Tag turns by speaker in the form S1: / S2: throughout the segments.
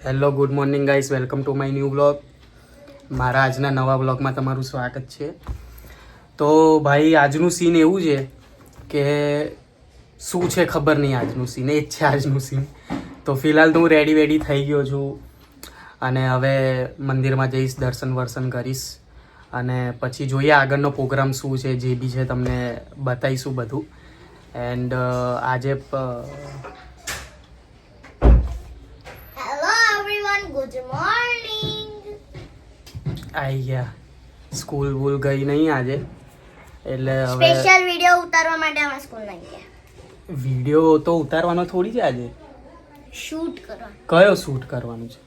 S1: Hello good morning guys, welcome to my new blog. મારા આજના નવા બ્લોગમાં તમારું સ્વાગત છે. તો ભાઈ આજનું સીન એવું છે કે શું છે ખબર નહીં. આજનું સીન એ જ છે આજનું સીન. તો ફિલહાલ તો હું રેડી થઈ ગયો છું અને હવે મંદિરમાં જઈશ, દર્શન વર્શન કરીશ અને પછી જોઈએ આગળનો પ્રોગ્રામ શું છે. જે બી છે તમને બતાવીશું બધું. એન્ડ આજે
S2: ગુડ મોર્નિંગ.
S1: આવી ગયા. સ્કૂલ વૂલ ગઈ નહીં આજે, એટલે હવે
S2: સ્પેશિયલ વિડિયો ઉતારવા માટે અમે સ્કૂલ નહીં ગયા.
S1: વિડીયો તો ઉતારવાનો થોડી છે આજે.
S2: શૂટ કરવા.
S1: કયો શૂટ કરવાનું છે?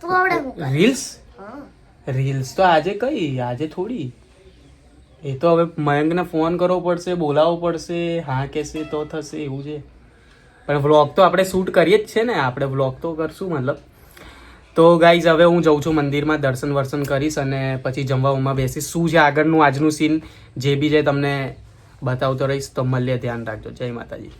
S2: તું આવડે હું કર.
S1: રીલ્સ?
S2: હા.
S1: રીલ્સ તો આજે કઈ, આજે થોડી. એ તો હવે મયંકને ફોન કરવો પડશે, બોલાવવો પડશે, હા કહેશે તો થશે એવું છે. પણ વ્લોગ તો આપણે શૂટ કરીએ જ છે ને, આપણે વ્લોગ તો કરશું મતલબ. તો ગાઈઝ હવે હું જઉં છું મંદિરમાં, દર્શન વર્શન કરીશ અને પછી જમવા ઉમવા બેસીશ. શું છે આગળનું આજનું સીન જે બી છે તમને બતાવતો રહીશ. તો મળીએ, ધ્યાન રાખજો. જય માતાજી.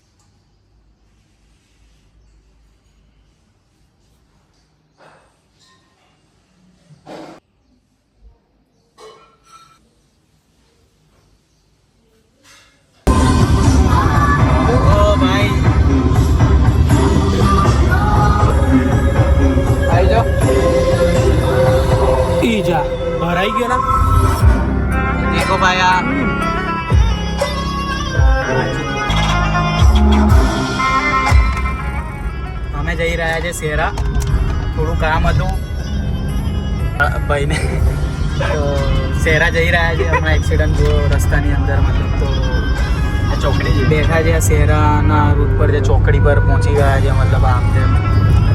S1: ભરાઈ ગયો ના દેખો ભાઈ. આ અમે જઈ રહ્યા છે શેરા. થોડું કામ હતું ભાઈને, તો શેરા જઈ રહ્યા છે. હમણાં એક્સિડન્ટ થયો રસ્તાની અંદર, મતલબ તો ચોકડી બેઠા છે. શેરાના રૂટ પર જે ચોકડી પર પહોંચી ગયા છે. મતલબ આમ તેમ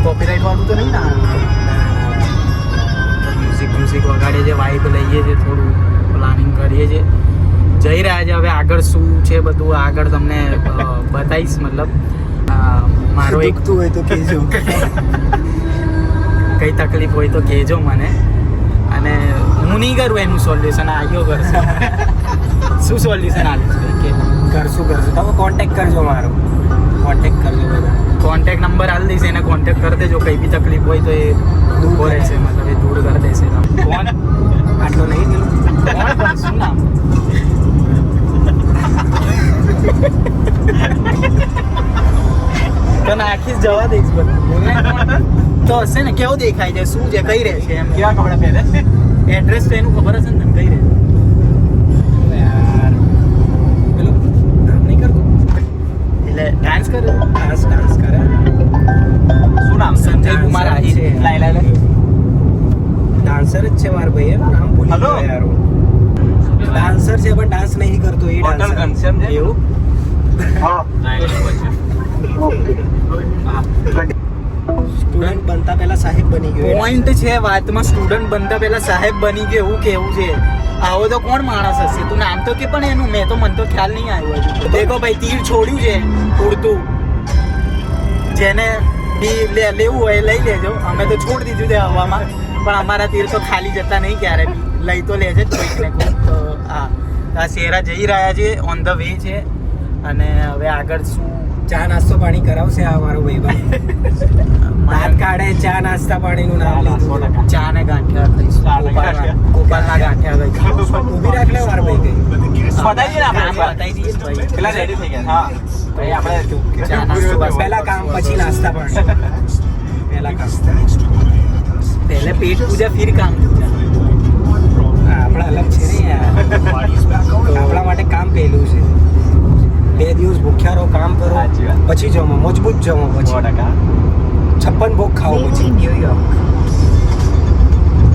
S1: કોપીરાઇટ વાળું તો નહીં ના, મ્યુઝિક વગાડે છે, વાઇબ લઈએ છીએ, થોડું પ્લાનિંગ કરીએ છીએ. જઈ રહ્યા છે. હવે આગળ શું છે બધું આગળ તમને બતાવીશ. મતલબ મારો એક
S3: હોય તો કહેજો,
S1: કઈ તકલીફ હોય તો કહેજો મને, અને હું નહીં કરું એનું સોલ્યુશન આવ્યો કરશે. શું સોલ્યુશન આવીશ કે
S3: કરશું તમે કોન્ટેક્ટ કરજો, મારો કોન્ટેક્ટ કરજો. બધા
S1: કોન્ટેક્ટ નંબર આપી દઈશ, એને કોન્ટેક્ટ કરી દેજો. કંઈ બી તકલીફ હોય તો એ દૂર રહેશે, મતલબ એ દૂર કરી દેશે. કોણ
S3: આટલો નહીં પેલું
S1: કોણ પણ શું નામ? તો નાખીશ, જવા દઈશ બધું. તો હશે ને, કેવું દેખાય છે, શું છે, કઈ રહે છે, એમ કેવા કપડા પહેરે છે, એડ્રેસ તો એનું ખબર હશે ને તને, કઈ રહે
S3: યાર. પેલું નામ નહીં કરતું,
S1: એટલે ડાન્સ કરે.
S3: ડાન્સ કરે.
S1: શું નામ? સંજય કુમાર આહિર. લાય
S3: ડાન્સર જ છે મારા ભાઈ. એનું નામ ભૂલી ગયો યાર. ડાન્સર છે પણ ડાન્સ નહીં કરતો એ ડાન્સર.
S1: એવું
S3: સ્ટુડન્ટ બનતા પહેલા સાહેબ બની ગયો.
S1: પોઈન્ટ છે વાતમાં. સ્ટુડન્ટ બનતા પહેલા સાહેબ બની ગયો એવું કેવું છે. આવો તો કોણ માણસ હશે? તું નામ તો કે પણ એનું, મેં તો મને તો ખ્યાલ નહીં આવ્યો હજુ. દેખો ભાઈ, તીર છોડ્યું છે ઉડતું. જેને બી લેવું હોય લઈ લેજો. અમે તો છોડી દીધું છે હવામાં, પણ અમારા તીર તો ખાલી જતા નહીં ક્યારે બી. લઈ તો લેજે જ કોઈક ને કોઈક. તો આ શેરા જઈ રહ્યા છે, ઓન ધ વે છે. અને હવે આગળ શું
S3: ચા નાસ્તો પાણી કરાવશે આ મારો ભાઈ. દાંત કાઢે, ચા નાસ્તા પાણીનું નામ લીધું.
S1: ચા ને ગાંઠિયા ખાઈશું. ગોપાલના ગાંઠિયા ખાઈશું.
S3: ઊભી રાખ લે મારો ભાઈ કઈ.
S1: બતાવી દઈએ ભાઈ.
S4: પેલા રેડી થઈ ગયા. હા ભાઈ, આપણે
S1: ચા નાસ્તો બસ.
S3: પહેલા કામ પછી નાસ્તા પાણી. પહેલા કામ.
S1: પહેલે પેટ પૂજા ફિર કામ.
S3: આપણા અલગ છે ને યાર. આપણા માટે કામ પહેલું છે. 2 દિવસ ભૂખ્યા રહો, કામ કરો, પછી જમો, મજબૂત જમો, પછી 56 ભોગ ખાઓ, પછી
S5: New York.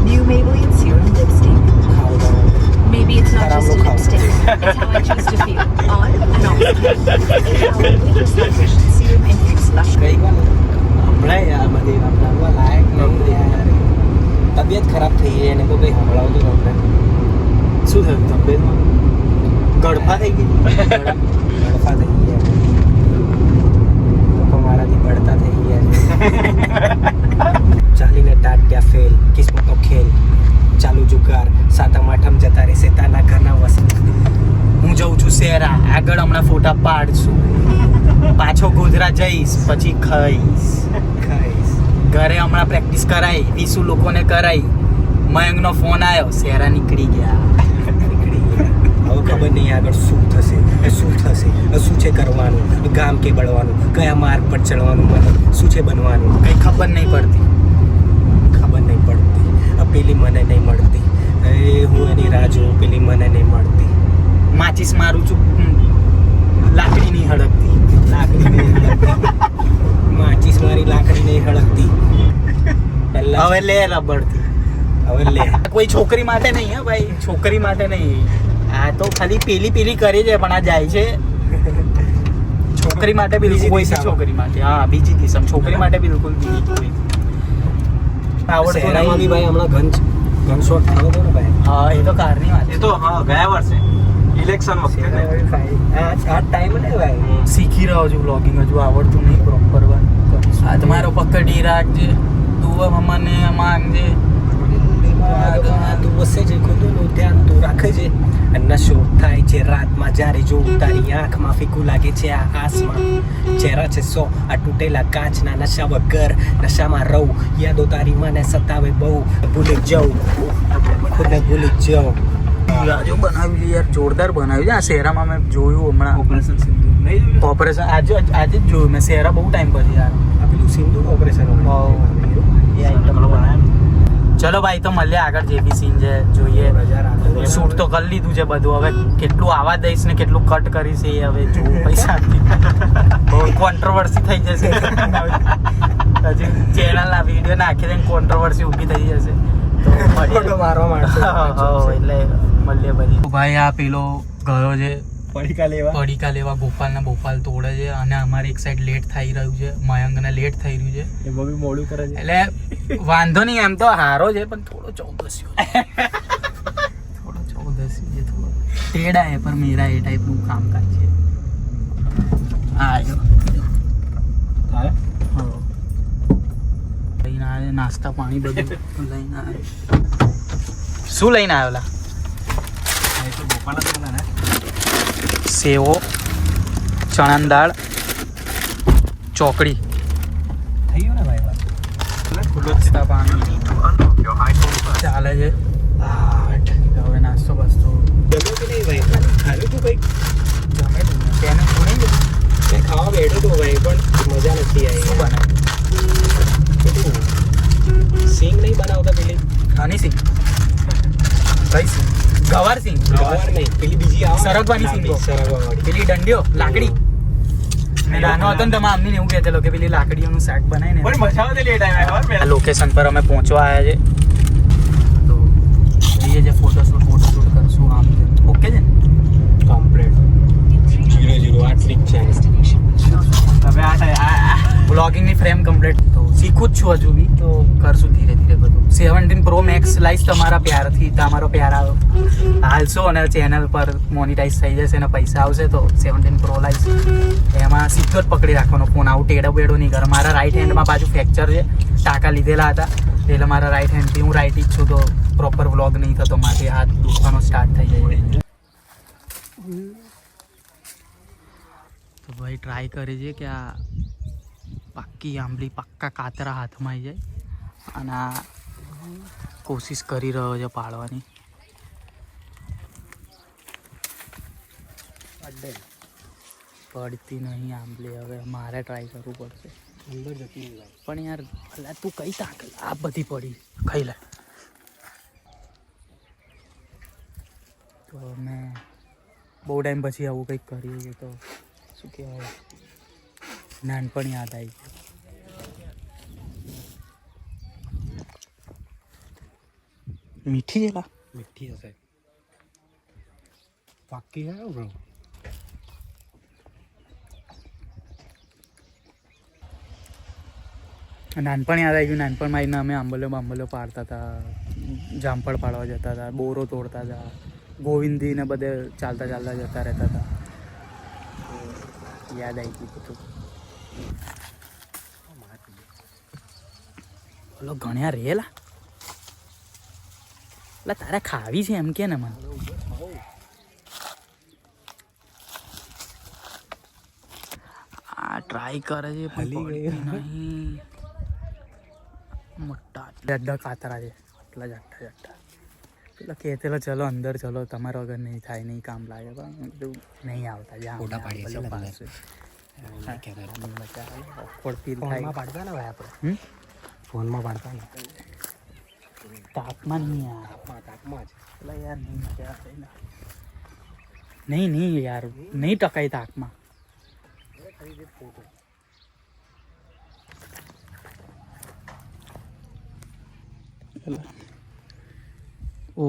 S5: New Maybelline Serum Lipstick.
S3: ખાઓ તમે.
S5: Maybe it's not just a
S3: Caramba.
S5: lipstick. It's how I choose to feel. On and off. It's our latest nutrition serum infused blush.
S3: કઈ વાર હમણાં યાર બધી હમણાં લાયક નહીં યાર. તબિયત ખરાબ થઈ ગઈ એને તો કંઈ હમણાવતું તમને.
S1: શું થયું તબિયતમાં? ગળફા થઈ ગઈ?
S3: ગળફા થઈ ગયા. લોકો મારાથી બળતા થઈ ગયા. ચાલીને ટાટ્યા ફેલ, કિસ્મતો ખેલ, ચાલુ જુગાર, સાતમ આઠમ જતા રહેશે તાના ઘરના વસન.
S1: હું જઉં છું શેરા. આગળ હમણાં ફોટા પાડશું. પાછો ગોધરા જઈશ, પછી ખાઈશ. ઘરે હમણાં પ્રેક્ટિસ કરાઈ 20 લોકોને કરાઈ. મયંકનો ફોન આવ્યો, શેરા નીકળી ગયા.
S3: હવે ખબર નહીં આગળ શું થશે, શું થશે, શું છે કરવાનું, ગામ કે બળવાનું, કયા માર્ગ પર ચડવાનું, શું છે બનવાનું,
S1: કંઈ ખબર નહીં પડતી.
S3: ખબર નહીં પડતી. પેલી મને નહીં મળતી, હું એની રાહ જોઉં, પેલી મને નહીં મળતી.
S1: માચીસ મારું છું, લાકડી નહીં હળગતી.
S3: લાકડી નહીં હળગતી. માચીસ મારી લાકડી નહીં હળગતી. પહેલા
S1: હવે લે રબડથી.
S3: હવે લે.
S1: કોઈ છોકરી માટે નહીં હે ભાઈ, છોકરી માટે નહીં. આ તો ખાલી પેલી કરી છે, પણ આ જાય છે છોકરી માટે બિલકુલ કોઈ નહીં. છોકરી માટે હા બીજી કિસ્મ, છોકરી માટે બિલકુલ બીજી કોઈ આવડતું
S3: શહેરામાં બી
S1: નહીં.
S3: ભાઈ હમણાં ગન શોટ થયો હતો ને ભાઈ.
S1: હા એ તો કારની વાત
S4: એ
S1: છે.
S4: તો હા ગયા વર્ષે ઇલેક્શન વખતે
S3: આ ટાઈમ ને ભાઈ.
S1: શીખી રહ્યો છું બ્લોગિંગ, હજુ આવડતું નહીં પ્રોપર. આ તમારો પકડી રાખજે, તું મને માંગજે.
S3: તું વસે છે ખુદનું ધ્યાન તું રાખે છે. નશો થાય છે રાતમાં જ્યારે જોઉં તારી આંખમાં ફીકું લાગે છે આ આસમાં. ચહેરા છે 100 આ તૂટેલા કાચના નશા વગર નશામાં રહું. યાદો તારી મને સતાવે બહુ, ભૂલી જાઉં ખુદને ભૂલી જાઉં.
S1: જો બનાવ્યું છે યાર, જોરદાર બનાવ્યું છે. આ શહેરામાં મેં જોયું હમણાં
S4: ઓપરેશન સિંધુ નહીં જોયું?
S1: ઓપરેશન આજે જ જોયું મેં. શહેરા બહુ ટાઈમ પછી યાર.
S3: આ પેલું સિંધુ ઓપરેશન
S1: ચલો ભાઈ તો મળીએ આગળ, જે બી સીન છે જોઈએ. શૂટ તો કરી લીધું છે બધું, હવે કેટલું આવા દઈશ ને કેટલું કટ કરીશ એ હવે જોવું. પૈસા બહુ કોન્ટ્રોવર્સી થઈ જશે. હજી ચેનલના વિડીયો નાખી દઈને કોન્ટ્રોવર્સી ઊભી થઈ જશે તો મળીએ.
S3: મારવા માંડશે.
S1: એટલે મળીએ બધી. ભાઈ આ પેલો ગયો છે
S3: પડીકા લેવા.
S1: પડીકા લેવા, ગોપાલના ભોપાલ તોડે છે. અને અમારી એક સાઈડ લેટ થઈ રહ્યું છે, મયંકને લેટ થઈ રહ્યું છે.
S3: એમાં બી મોડું કરે છે.
S1: એટલે વાંધો નહીં, એમ તો હારો છે પણ થોડો ચૌદસ્યો થોડો ચૌદસ્યો છે, થોડો ટેડા હે પર મેરા એ ટાઈપનું કામકાજ છે. આવ્યો લઈને આવે નાસ્તા પાણી બધું લઈને આવે. શું લઈને આવેલા? સેવો, ચણાની દાળ, ચોકડી,
S3: થઈ ગયું ને ભાઈ વાત.
S1: નાસ્તા પાણી ચાલે છે. હવે નાસ્તો બસ્તો
S3: જમ્યો કે નહીં ભાઈ? ખાધું તું કંઈક?
S1: જમે તેને છોડી દે.
S3: મેં ખાવા બેઠો તો ભાઈ પણ મજા નથી આવી.
S1: શું બનાવ્યું?
S3: સિંગ નહીં બનાવતા પેલી?
S1: હની સિંગ? કઈ સિંગ? ગવાર સિંગ?
S3: ગવાર નહીં, પેલી બીજી આવે ને?
S1: સરગવાની સિંગો.
S3: સરગવાવાળી.
S1: પેલી દંડીઓ લાકડી. મેં નાનો હતો ને તમે અમ્મીને એવું કહેતેલો કે પેલી લાકડીઓનું શાક બનાય ને.
S4: પણ મજા આવતી લેટ આવ્યા ખબર
S1: આ લોકેશન પર અમે પહોંચવા આવ્યા છે, તો જોઈએ છે ફોટોશૂટ કરશું આમ તેમ. ઓકે છે ને?
S3: કમ્પ્લીટ 0-0 આ ટ્રીક છે.
S4: તમે આ
S1: બ્લોગિંગની ફ્રેમ કમ્પ્લીટ તો શીખું જ છું હજુ બી, તો કરશું ધીરે ધીરે બધું. 17 Pro Max લાઈશ તમારા પ્યારથી, તમારો પ્યાર હાલશો અને ચેનલ પર મોનિટાઈઝ થઈ જશે અને પૈસા આવશે તો 17 Pro લાઈશ. એમાં સીધો જ પકડી રાખવાનો ફોન, આવું ટેડો બેડો નહીં કરે. મારા રાઈટ હેન્ડમાં બાજુ ફ્રેક્ચર છે, ટાંકા લીધેલા હતા એટલે મારા રાઈટ હેન્ડથી, હું રાઈટ જ છું તો પ્રોપર વ્લોગ નહીં થતો, માથી હાથ દુખવાનો સ્ટાર્ટ થઈ જાય. તો ભાઈ ટ્રાય કરે છે કે આ પાક્કી આંબલી પાક્કા કાતરા હાથમાં આવી જાય, અને આ કોશિશ કરી રહ્યો છે પાડવાની. પડતી નહીં આંબલી, હવે મારે ટ્રાય કરવું પડશે.
S3: અંદર જતી નહીં ભાઈ.
S1: પણ યાર ભલા તું કઈ તાક આ બધી પડી ખાઈ લે. તો અમે બહુ ટાઈમ પછી આવું કંઈક કરીએ છીએ તો શું કહેવાય, નાનપણ યાદ આવી ગયું. મીઠી છે લા?
S3: મીઠી હશે. પાક્કી હે બ્રો.
S1: નાનપણ યાદ આવી ગયું. નાનપણમાં આવીને અમે આંબલીઓ પાડતા હતા, જામફળ પાડવા જતા હતા, બોરો તોડતા હતા, ગોવિંદીને બધે ચાલતા જતા રહેતા હતા. તો યાદ આવી ગયું બધું. બોલો ગણ્યા રેલા એટલે તારે ખાવી છે એમ કે ને મને. આ ટ્રાય કરે છે પણ
S3: હલી ગઈ.
S1: પડતી નહીં. મોટા જડ્ડા કાતરા છે એટલા જટ્ટા પેલા કહેતેલો ચલો અંદર ચલો તમારા વગર નહીં થાય નહીં કામ લાગે પણ મેં કીધું નહીં આવતા
S3: ફોટા પાડીએ છીએ ને અંદર. ફોનમાં પાડતા ને ભાઈ આપણે ફોનમાં પાડતા ને
S1: તાપમાન નહીં યાર
S3: તાપમાં જ
S1: પેલા યાર નહીં મજા આવે ને નહીં યાર નહીં ટકાય તાકમાં ઓ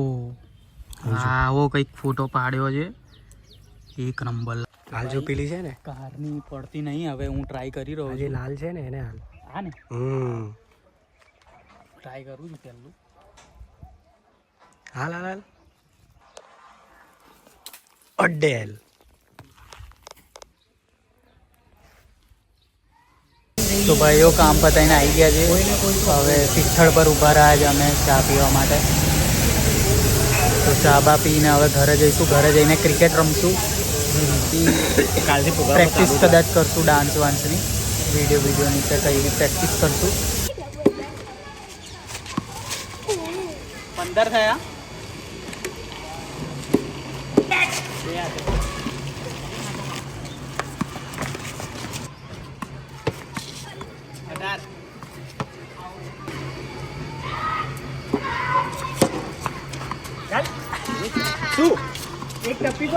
S1: આવો કંઈક ફોટો પાડ્યો છે એક નંબર
S3: લાલ જો પેલી છે ને
S1: કારની પડતી નહીં હવે હું ટ્રાય કરી રહ્યો
S3: જે
S1: છું
S3: લાલ છે ને એને હાલ
S1: હા ને
S3: હમ
S1: ટ્રાય કરું છું પહેલું
S3: હાલ હાલ હાલ અડેલ
S1: તો ભાઈઓ કામ પતાવીને આવી ગયા છે હવે તિથલ પર ઊભા રહ્યા છે અમે ચા પીવા માટે તો ચા બા પીને હવે ઘરે જઈશું ઘરે જઈને ક્રિકેટ રમશું
S3: કાલથી
S1: પ્રેક્ટિસ કદાચ કરશું ડાન્સ વાન્સની વિડીયો નીચે કઈ પ્રેક્ટિસ કરશું 15 થયા
S3: શું એક ટપ્પી